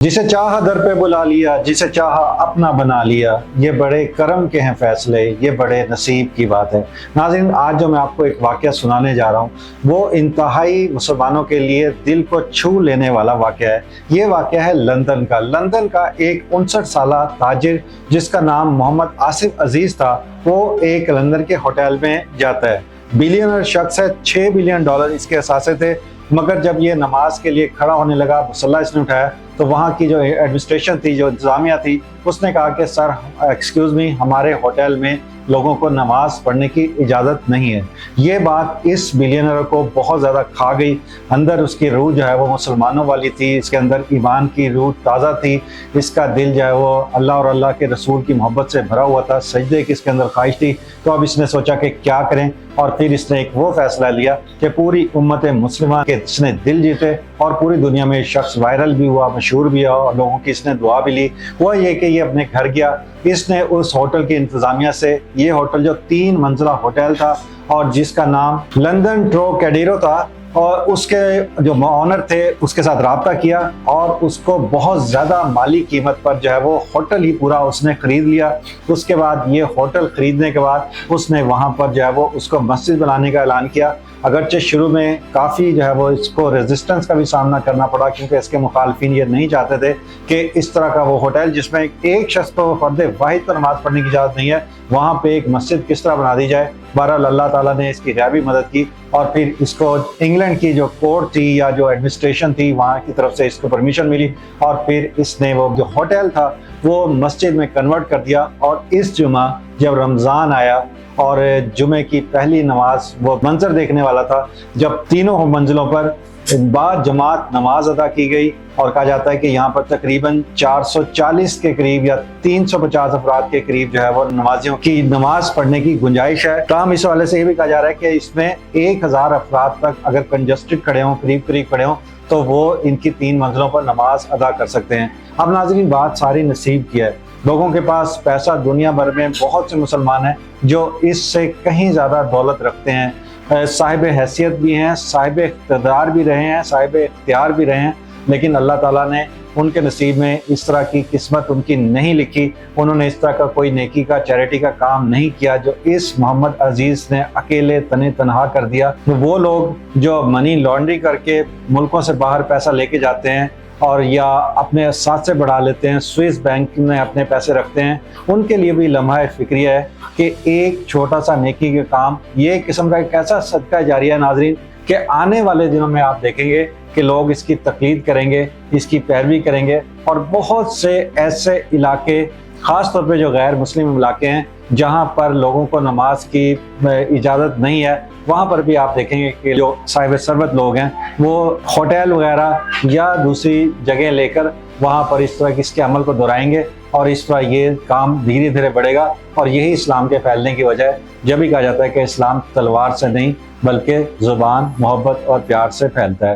जिसे चाहा दर पे बुला लिया, जिसे चाहा अपना बना लिया, ये बड़े करम के हैं फैसले, ये बड़े नसीब की बात है। नाज़रीन, आज जो मैं आपको एक वाक़या सुनाने जा रहा हूँ वो इंतहाई मुसलमानों के लिए दिल को छू लेने वाला वाक़या है। ये वाक़या है लंदन का एक 59 साला ताजिर जिसका नाम मोहम्मद आसिफ अजीज़ था। वो एक लंदन के होटल में जाता है। बिलियनर शख्स है, $6 बिलियन इसके असासे थे। मगर जब ये नमाज के लिए खड़ा होने लगा, मुसल्ला इसने उठाया तो वहाँ की जो एडमिनिस्ट्रेशन थी, जो इंतज़ामिया थी, उसने कहा कि सर एक्सक्यूज़ मी, हमारे होटल में लोगों को नमाज पढ़ने की इजाज़त नहीं है। ये बात इस बिलियनर को बहुत ज़्यादा खा गई। अंदर उसकी रूह जो है वो मुसलमानों वाली थी, इसके अंदर ईमान की रूह ताज़ा थी, इसका दिल जो है वो अल्लाह और अल्लाह के रसूल की मोहब्बत से भरा हुआ था, सजदे की इसके अंदर ख्वाहिश थी। तो अब इसने सोचा कि क्या करें, और फिर इसने एक वो फैसला लिया कि पूरी उम्मत मुस्लिमा के इसने दिल जीते और पूरी दुनिया में शख्स वायरल भी हुआ, मशहूर भी हुआ और लोगों की इसने दुआ भी ली। वो ये कि ये अपने घर गया। इसने उस होटल की इंतज़ामिया से, ये होटल जो 3 मंजिला होटल था और जिसका नाम लंदन ट्रोकैडिरो था, और उसके जो ऑनर थे उसके साथ रब्ता किया और उसको बहुत ज़्यादा माली कीमत पर जो है वो होटल ही पूरा उसने ख़रीद लिया। उसके बाद ये होटल ख़रीदने के बाद उसने वहाँ पर जो है वो उसको मस्जिद बनाने का ऐलान किया। अगरचे शुरू में काफ़ी जो है वो इसको रेजिस्टेंस का भी सामना करना पड़ा, क्योंकि इसके मुखालफिन ये नहीं चाहते थे कि इस तरह का वो होटल जिसमें एक शख्स को फर्द वाहिद को नमाज़ पढ़ने की इजाज़त नहीं है, वहाँ पे एक मस्जिद किस तरह बना दी जाए। बहरहाल अल्लाह ताला ने इसकी गैबी मदद की और फिर इसको इंग्लैंड की जो कोर्ट थी या जो एडमिनिस्ट्रेशन थी वहाँ की तरफ से इसको परमिशन मिली और फिर इसने वो जो होटल था वो मस्जिद में कन्वर्ट कर दिया। और इस जुमा जब रमज़ान आया और जुमे की पहली नमाज वो मंजर देखने वाला था, जब तीनों मंजिलों पर बाद जमात नमाज अदा की गई और कहा जाता है कि यहाँ पर तकरीबन 440 के करीब या 350 अफराद के करीब जो है वो नमाजियों की नमाज पढ़ने की गुंजाइश है। तमाम इस वाले से ये भी कहा जा रहा है कि इसमें 1000 अफराद तक अगर कंजस्टेड खड़े हों, करीब करीब खड़े हों, तो वो इनकी 3 मंजिलों पर नमाज अदा कर सकते हैं। अब नाज़रीन, बात सारी नसीब की है। लोगों के पास पैसा दुनिया भर में बहुत से मुसलमान हैं जो इससे कहीं ज़्यादा दौलत रखते हैं, साहिब हैसियत भी हैं, साहिब इक़्तिदार भी रहे हैं, साहिब इख्तियार भी रहे हैं, लेकिन अल्लाह ताला ने उनके नसीब में इस तरह की किस्मत उनकी नहीं लिखी। उन्होंने इस तरह का कोई नेकी का, चैरिटी का काम नहीं किया जो इस मोहम्मद अजीज़ ने अकेले तने तनहा कर दिया। वो लोग जो मनी लॉन्ड्री करके मुल्कों से बाहर पैसा लेके जाते हैं और या अपने साथ से बढ़ा लेते हैं, स्विस बैंक में अपने पैसे रखते हैं, उनके लिए भी लम्हा फिक्रिया है कि एक छोटा सा नेकी का काम, ये किस्म का एक ऐसा सदका जारिया है नाजरीन, कि आने वाले दिनों में आप देखेंगे कि लोग इसकी तकलीद करेंगे, इसकी पैरवी करेंगे और बहुत से ऐसे इलाके, ख़ास तौर पे जो गैर मुस्लिम इलाके हैं जहाँ पर लोगों को नमाज की इजाज़त नहीं है, वहाँ पर भी आप देखेंगे कि जो साहिब सरबत लोग हैं वो होटल वगैरह या दूसरी जगह लेकर वहाँ पर इस तरह की इसके अमल को दोहराएंगे और इस तरह ये काम धीरे धीरे बढ़ेगा। और यही इस्लाम के फैलने की वजह है। जब भी कहा जाता है कि इस्लाम तलवार से नहीं बल्कि ज़ुबान, मोहब्बत और प्यार से फैलता है।